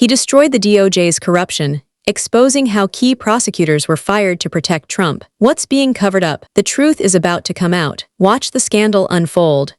He destroyed the DOJ's corruption, exposing how key prosecutors were fired to protect Trump. What's being covered up? The truth is about to come out. Watch the scandal unfold.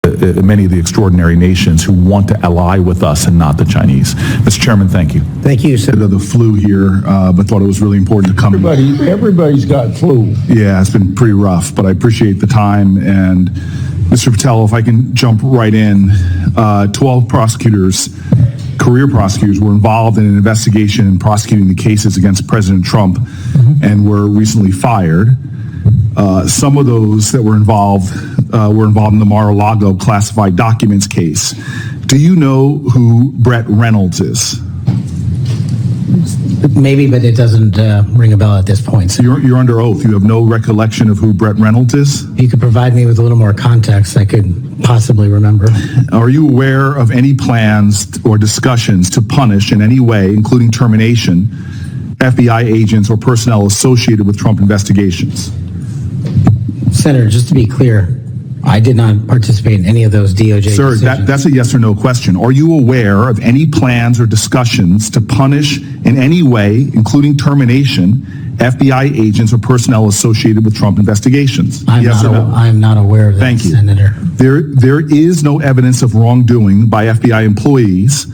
Many of the extraordinary nations who want to ally with us and not the Chinese. Mr. Chairman, thank you. Thank you, Senator. The flu here, but thought it was really important to come. Everybody's got flu. Yeah, it's been pretty rough, but I appreciate the time. And Mr. Patel, if I can jump right in, 12 prosecutors, career prosecutors, were involved in an investigation in prosecuting the cases against President Trump and were recently fired. Some of those that were involved in the Mar-a-Lago classified documents case. Do you know who Brett Reynolds is? Maybe, but it doesn't ring a bell at this point. So you're under oath. You have no recollection of who Brett Reynolds is? If you could provide me with a little more context, I could possibly remember. Are you aware of any plans or discussions to punish in any way, including termination, FBI agents or personnel associated with Trump investigations? Senator, just to be clear, I did not participate in any of those DOJ Sir, decisions. that's a yes or no question. Are you aware of any plans or discussions to punish in any way, including termination, FBI agents or personnel associated with Trump investigations? Yes or no? I'm not aware of that, Thank you. Senator. There is no evidence of wrongdoing by FBI employees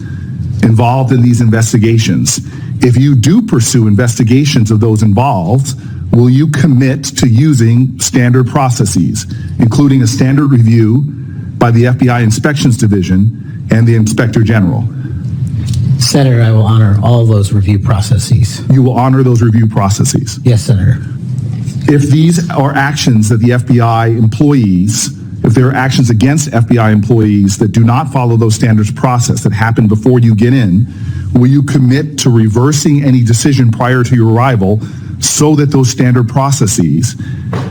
involved in these investigations. If you do pursue investigations of those involved, will you commit to using standard processes, including a standard review by the FBI Inspections Division and the Inspector General? Senator, I will honor all those review processes. You will honor those review processes? Yes, Senator. If these are actions that the FBI employees, if there are actions against FBI employees that do not follow those standards process that happen before you get in, will you commit to reversing any decision prior to your arrival so that those standard processes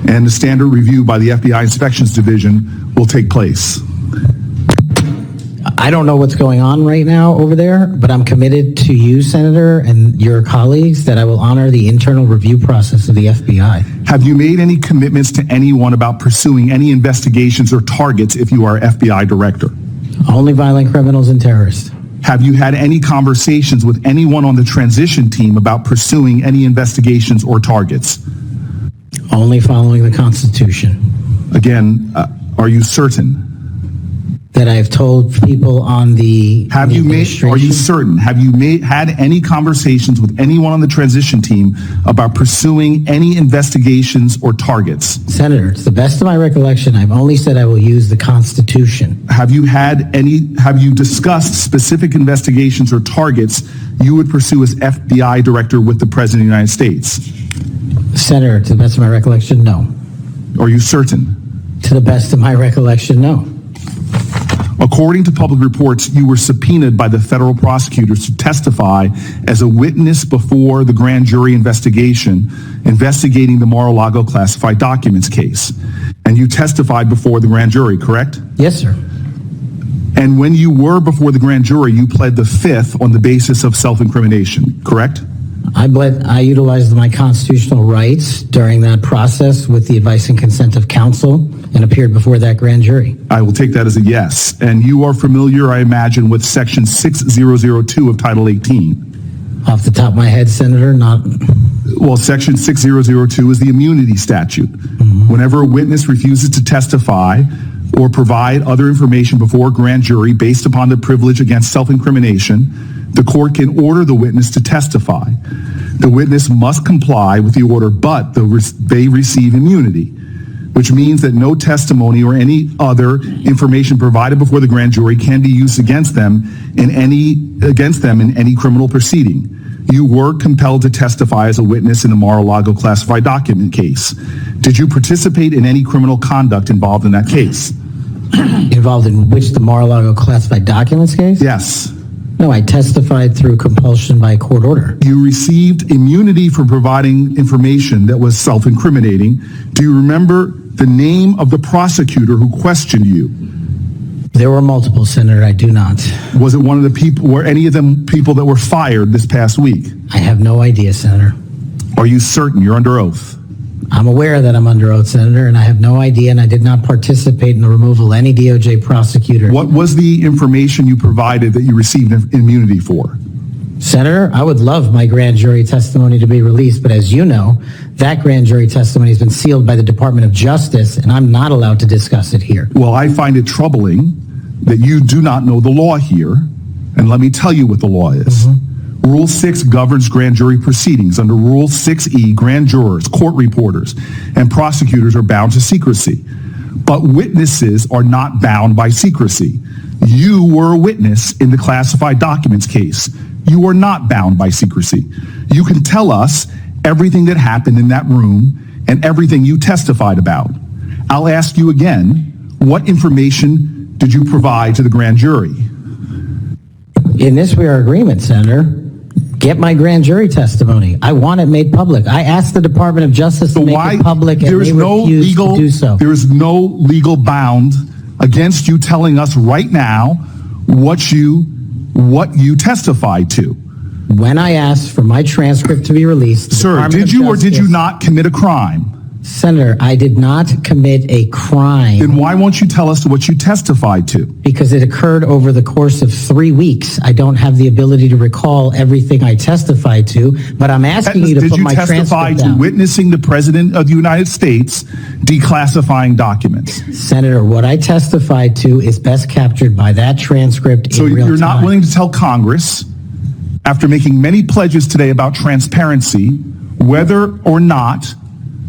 and the standard review by the FBI Inspections Division will take place? I don't know what's going on right now over there, but I'm committed to you, Senator, and your colleagues that I will honor the internal review process of the FBI. Have you made any commitments to anyone about pursuing any investigations or targets if you are FBI director? Only violent criminals and terrorists. Have you had any conversations with anyone on the transition team about pursuing any investigations or targets? Only following the Constitution. Again, are you certain? That I have told people on the Are you certain? Have you had any conversations with anyone on the transition team about pursuing any investigations or targets? Senator, to the best of my recollection, I've only said I will use the Constitution. Have you discussed specific investigations or targets you would pursue as FBI director with the President of the United States? Senator, to the best of my recollection, no. Are you certain? To the best of my recollection, no. According to public reports, you were subpoenaed by the federal prosecutors to testify as a witness before the grand jury investigation investigating the Mar-a-Lago classified documents case. And you testified before the grand jury, correct? Yes, sir. And when you were before the grand jury, you pled the fifth on the basis of self-incrimination, correct? I utilized my constitutional rights during that process with the advice and consent of counsel and appeared before that grand jury. I will take that as a yes. And you are familiar, I imagine, with Section 6002 of Title 18. Off the top of my head, Senator, not... Well, Section 6002 is the immunity statute. Whenever a witness refuses to testify or provide other information before a grand jury based upon the privilege against self-incrimination, the court can order the witness to testify. The witness must comply with the order, but they receive immunity, which means that no testimony or any other information provided before the grand jury can be used against them in any criminal proceeding. You were compelled to testify as a witness in the Mar-a-Lago classified document case. Did you participate in any criminal conduct involved in that case? Involved in which, the Mar-a-Lago classified documents case? Yes. No, I testified through compulsion by court order. You received immunity for providing information that was self-incriminating. Do you remember the name of the prosecutor who questioned you? There were multiple, Senator. I do not. Was it one of the people, were any of them people that were fired this past week? I have no idea, Senator. Are you certain? You're under oath. I'm aware that I'm under oath, Senator, and I have no idea, and I did not participate in the removal of any DOJ prosecutor. What was the information you provided that you received immunity for? Senator, I would love my grand jury testimony to be released, but as you know, that grand jury testimony has been sealed by the Department of Justice, and I'm not allowed to discuss it here. Well, I find it troubling that you do not know the law here, and let me tell you what the law is. Rule 6 governs grand jury proceedings. Under Rule 6E, grand jurors, court reporters, and prosecutors are bound to secrecy. But witnesses are not bound by secrecy. You were a witness in the classified documents case. You are not bound by secrecy. You can tell us everything that happened in that room and everything you testified about. I'll ask you again, what information did you provide to the grand jury? In this, we are agreement, Senator. Get my grand jury testimony. I want it made public. I asked the Department of Justice to make it public, and they refused to do so. There is no legal bound against you telling us right now what you testified to. When I asked for my transcript to be released, Sir, did you or did you not commit a crime? Senator, I did not commit a crime. Then why won't you tell us what you testified to? Because it occurred over the course of 3 weeks. I don't have the ability to recall everything I testified to, but I'm asking you to put my transcript down. Did you testify to witnessing the President of the United States declassifying documents? Senator, what I testified to is best captured by that transcript in real time. So you're not willing to tell Congress, after making many pledges today about transparency, whether or not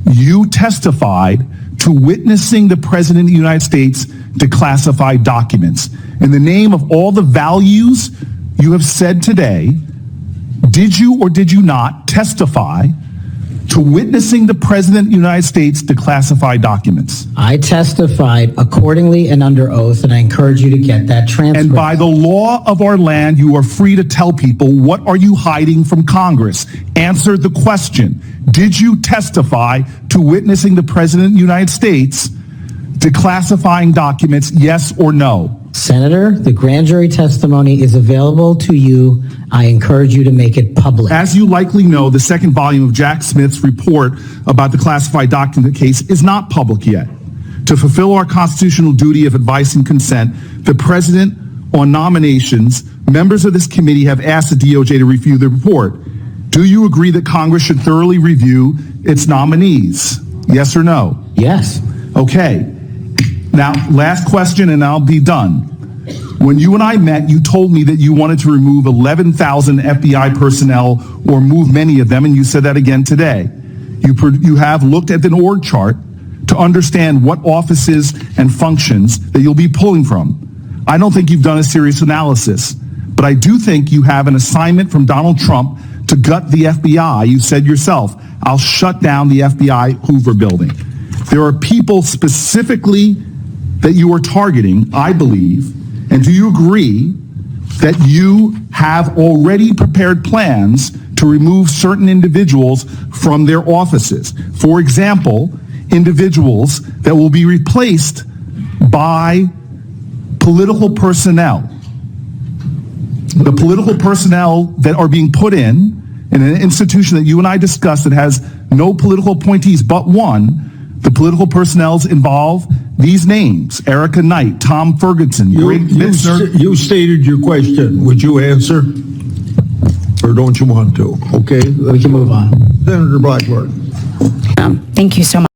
you testified to witnessing the President of the United States declassify documents. In the name of all the values you have said today, did you or did you not testify to witnessing the President of the United States declassify documents? I testified accordingly and under oath, and I encourage you to get that transcript. And by the law of our land, you are free to tell people, what are you hiding from Congress? Answer the question. Did you testify to witnessing the President of the United States declassifying documents, yes or no? Senator, the grand jury testimony is available to you. I encourage you to make it public. As you likely know, the second volume of Jack Smith's report about the classified document case is not public yet. To fulfill our constitutional duty of advice and consent, the President, on nominations, members of this committee have asked the DOJ to review the report. Do you agree that Congress should thoroughly review its nominees? Yes or no? Yes. Okay. Now, last question and I'll be done. When you and I met, you told me that you wanted to remove 11,000 FBI personnel or move many of them, and you said that again today. You have looked at an org chart to understand what offices and functions that you'll be pulling from. I don't think you've done a serious analysis, but I do think you have an assignment from Donald Trump to gut the FBI. You said yourself, I'll shut down the FBI Hoover building. There are people specifically that you are targeting, I believe, and do you agree that you have already prepared plans to remove certain individuals from their offices? For example, individuals that will be replaced by political personnel. The political personnel that are being put in an institution that you and I discussed that has no political appointees but one. The political personnel involve these names: Erica Knight, Tom Ferguson, Greg Bitzner. You stated your question. Would you answer? Or don't you want to? Okay. We can move on. Senator Blackburn. Thank you so much.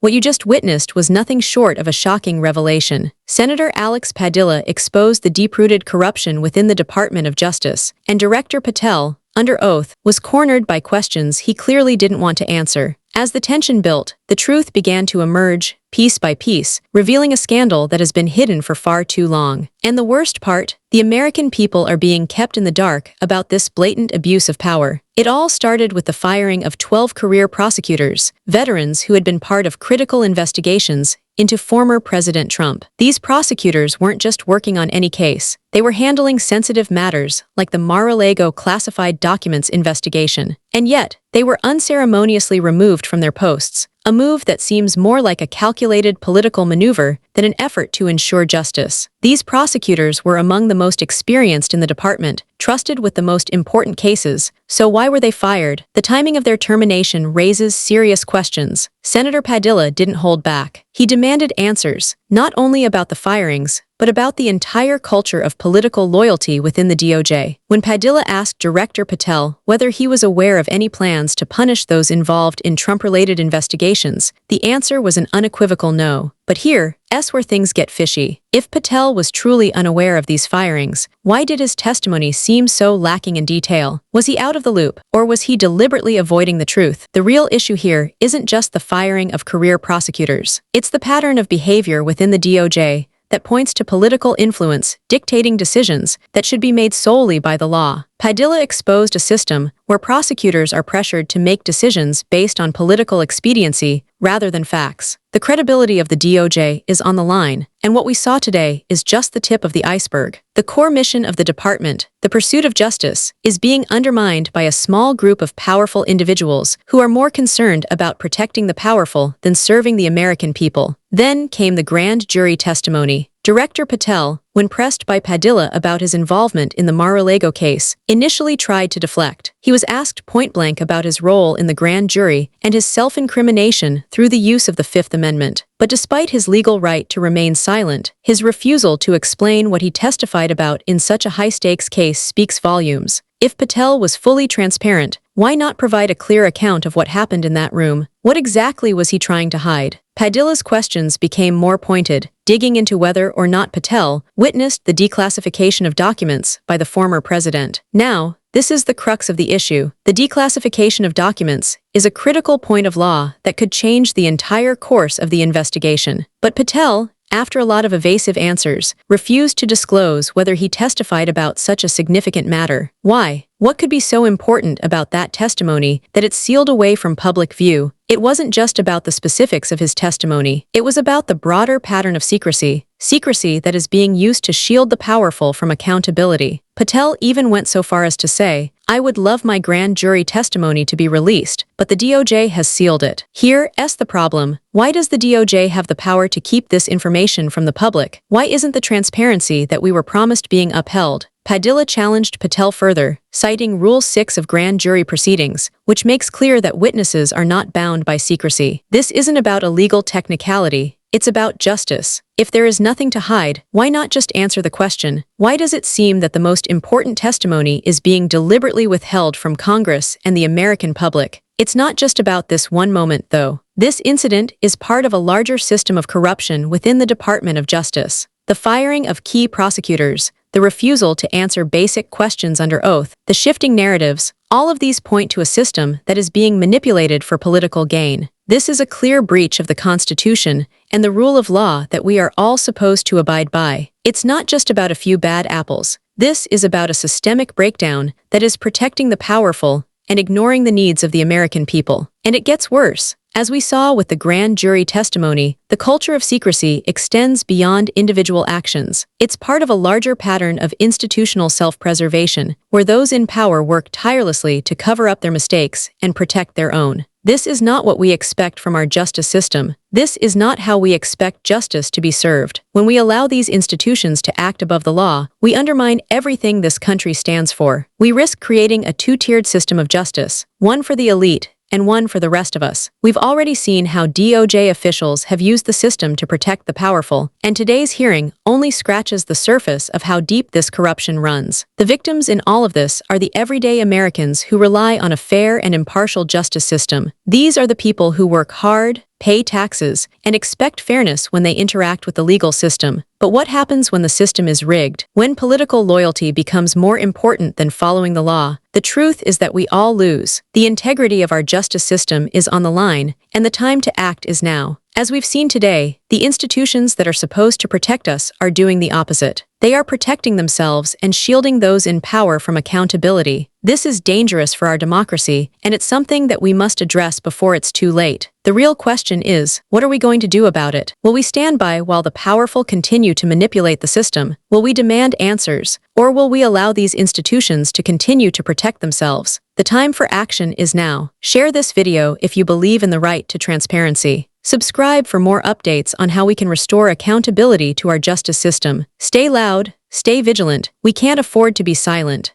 What you just witnessed was nothing short of a shocking revelation. Senator Alex Padilla exposed the deep-rooted corruption within the Department of Justice, and Director Patel, under oath, was cornered by questions he clearly didn't want to answer. As the tension built, the truth began to emerge, piece by piece, revealing a scandal that has been hidden for far too long. And the worst part, the American people are being kept in the dark about this blatant abuse of power. It all started with the firing of 12 career prosecutors, veterans who had been part of critical investigations into former President Trump. These prosecutors weren't just working on any case. They were handling sensitive matters like the Mar-a-Lago classified documents investigation. And yet, they were unceremoniously removed from their posts, a move that seems more like a calculated political maneuver than an effort to ensure justice. These prosecutors were among the most experienced in the department, trusted with the most important cases, so why were they fired? The timing of their termination raises serious questions. Senator Padilla didn't hold back. He demanded answers, not only about the firings, but about the entire culture of political loyalty within the DOJ. When Padilla asked Director Patel whether he was aware of any plans to punish those involved in Trump-related investigations, the answer was an unequivocal no. But here's where things get fishy. If Patel was truly unaware of these firings, why did his testimony seem so lacking in detail? Was he out of the loop, or was he deliberately avoiding the truth? The real issue here isn't just the firing of career prosecutors. It's the pattern of behavior within the DOJ that points to political influence dictating decisions that should be made solely by the law. Padilla exposed a system where prosecutors are pressured to make decisions based on political expediency rather than facts. The credibility of the DOJ is on the line, and what we saw today is just the tip of the iceberg. The core mission of the department, the pursuit of justice, is being undermined by a small group of powerful individuals who are more concerned about protecting the powerful than serving the American people. Then came the grand jury testimony. Director Patel, when pressed by Padilla about his involvement in the Mar-a-Lago case, initially tried to deflect. He was asked point-blank about his role in the grand jury and his self-incrimination through the use of the Fifth Amendment. But despite his legal right to remain silent, his refusal to explain what he testified about in such a high-stakes case speaks volumes. If Patel was fully transparent, why not provide a clear account of what happened in that room? What exactly was he trying to hide? Padilla's questions became more pointed, digging into whether or not Patel witnessed the declassification of documents by the former president. Now, this is the crux of the issue. The declassification of documents is a critical point of law that could change the entire course of the investigation. But Patel, after a lot of evasive answers, refused to disclose whether he testified about such a significant matter. Why? What could be so important about that testimony that it's sealed away from public view? It wasn't just about the specifics of his testimony. It was about the broader pattern of secrecy that is being used to shield the powerful from accountability. Patel even went so far as to say, "I would love my grand jury testimony to be released, but the DOJ has sealed it." Here's the problem. Why does the DOJ have the power to keep this information from the public? Why isn't the transparency that we were promised being upheld? Padilla challenged Patel further, citing Rule 6 of grand jury proceedings, which makes clear that witnesses are not bound by secrecy. This isn't about a legal technicality, it's about justice. If there is nothing to hide, why not just answer the question? Why does it seem that the most important testimony is being deliberately withheld from Congress and the American public? It's not just about this one moment, though. This incident is part of a larger system of corruption within the Department of Justice. The firing of key prosecutors, the refusal to answer basic questions under oath, the shifting narratives, all of these point to a system that is being manipulated for political gain. This is a clear breach of the Constitution and the rule of law that we are all supposed to abide by. It's not just about a few bad apples. This is about a systemic breakdown that is protecting the powerful and ignoring the needs of the American people. And it gets worse. As we saw with the grand jury testimony, the culture of secrecy extends beyond individual actions. It's part of a larger pattern of institutional self-preservation, where those in power work tirelessly to cover up their mistakes and protect their own. This is not what we expect from our justice system. This is not how we expect justice to be served. When we allow these institutions to act above the law, we undermine everything this country stands for. We risk creating a two-tiered system of justice, one for the elite and one for the rest of us. We've already seen how DOJ officials have used the system to protect the powerful, and today's hearing only scratches the surface of how deep this corruption runs. The victims in all of this are the everyday Americans who rely on a fair and impartial justice system. These are the people who work hard, pay taxes, and expect fairness when they interact with the legal system. But what happens when the system is rigged? When political loyalty becomes more important than following the law? The truth is that we all lose. The integrity of our justice system is on the line, and the time to act is now. As we've seen today, the institutions that are supposed to protect us are doing the opposite. They are protecting themselves and shielding those in power from accountability. This is dangerous for our democracy, and it's something that we must address before it's too late. The real question is, what are we going to do about it? Will we stand by while the powerful continue to manipulate the system? Will we demand answers? Or will we allow these institutions to continue to protect themselves? The time for action is now. Share this video if you believe in the right to transparency. Subscribe for more updates on how we can restore accountability to our justice system. Stay loud, stay vigilant. We can't afford to be silent.